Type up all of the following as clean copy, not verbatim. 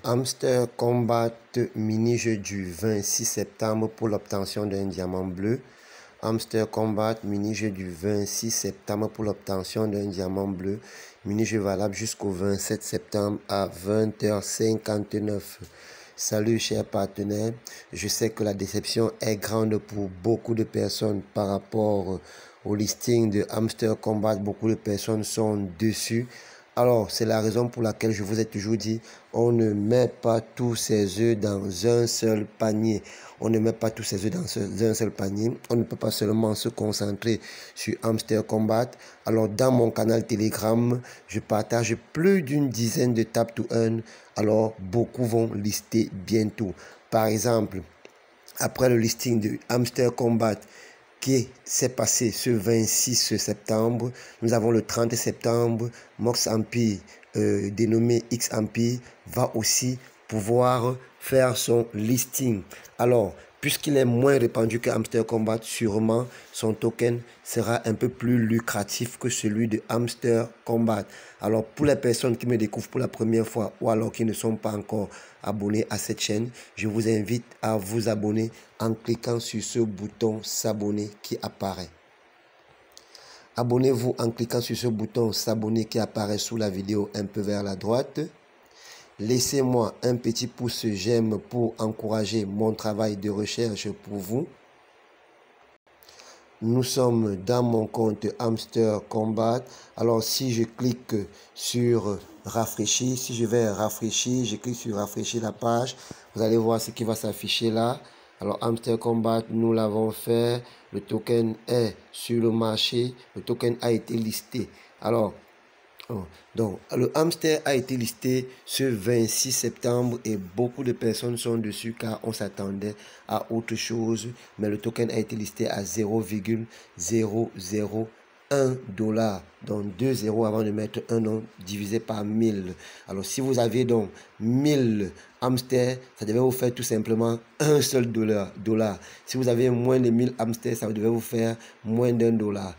Hamster Combat mini-jeu du 26 septembre pour l'obtention d'un diamant bleu. Hamster Combat mini-jeu du 26 septembre pour l'obtention d'un diamant bleu. Mini-jeu valable jusqu'au 27 septembre à 20h59. Salut chers partenaires, je sais que la déception est grande pour beaucoup de personnes par rapport au listing de Hamster Combat. Beaucoup de personnes sont dessus. Alors, c'est la raison pour laquelle je vous ai toujours dit, on ne met pas tous ses œufs dans un seul panier. On ne met pas tous ses œufs dans un seul panier. On ne peut pas seulement se concentrer sur Hamster Combat. Alors, dans mon canal Telegram, je partage plus d'une dizaine de Tap to Earn. Alors, beaucoup vont lister bientôt. Par exemple, après le listing de Hamster Combat, qui s'est passé ce 26 septembre. Nous avons le 30 septembre, Mox Empire, dénommé X Empire, va aussi pouvoir faire son listing. Alors, puisqu'il est moins répandu que Hamster Combat, sûrement son token sera un peu plus lucratif que celui de Hamster Combat. Alors, pour les personnes qui me découvrent pour la première fois ou alors qui ne sont pas encore abonnés à cette chaîne, je vous invite à vous abonner en cliquant sur ce bouton s'abonner qui apparaît. Abonnez-vous en cliquant sur ce bouton s'abonner qui apparaît sous la vidéo un peu vers la droite. Laissez-moi un petit pouce j'aime pour encourager mon travail de recherche pour vous. Nous sommes dans mon compte Hamster Combat. Alors si je clique sur rafraîchir, si je vais rafraîchir, je clique sur rafraîchir la page, vous allez voir ce qui va s'afficher là. Alors Hamster Combat, nous l'avons fait, le token est sur le marché, le token a été listé. Alors, donc, le hamster a été listé ce 26 septembre et beaucoup de personnes sont dessus car on s'attendait à autre chose. Mais le token a été listé à 0,001 $. Donc 2 zéros avant de mettre un nom divisé par 1000. Alors si vous aviez donc 1000 hamsters, ça devait vous faire tout simplement un seul dollar. Si vous avez moins de 1000 hamsters, ça devait vous faire moins d'un dollar.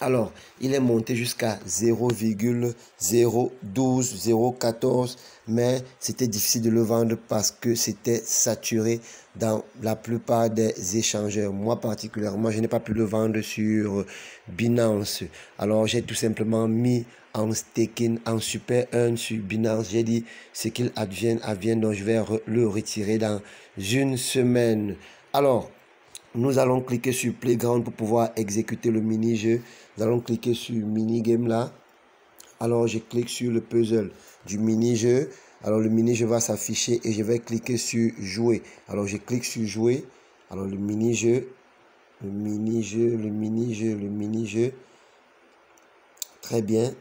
Alors, il est monté jusqu'à 0,012, 0,14, mais c'était difficile de le vendre parce que c'était saturé dans la plupart des échangeurs. Moi particulièrement, je n'ai pas pu le vendre sur Binance. Alors, j'ai tout simplement mis en staking, en super earn sur Binance. J'ai dit, ce qu'il advienne, donc je vais le retirer dans une semaine. Alors, nous allons cliquer sur Playground pour pouvoir exécuter le mini-jeu. Nous allons cliquer sur mini-game là. Alors, je clique sur le puzzle du mini-jeu. Alors, le mini-jeu va s'afficher et je vais cliquer sur jouer. Alors, je clique sur jouer. Alors, le mini-jeu. Très bien.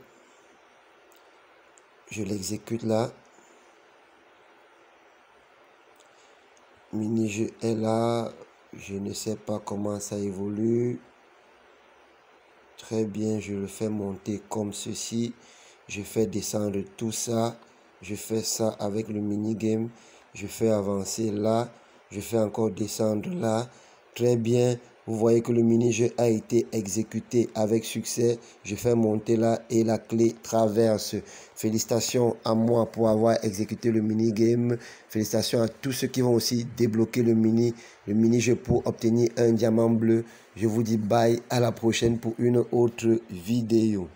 Je l'exécute là. Mini-jeu est là. Je ne sais pas comment ça évolue. Très bien, je le fais monter comme ceci. Je fais descendre tout ça. Je fais ça avec le mini-game. Je fais avancer là. Je fais encore descendre là. Très bien. Vous voyez que le mini-jeu a été exécuté avec succès. Je fais monter là et la clé traverse. Félicitations à moi pour avoir exécuté le mini-game. Félicitations à tous ceux qui vont aussi débloquer le mini-jeu pour obtenir un diamant bleu. Je vous dis bye, à la prochaine pour une autre vidéo.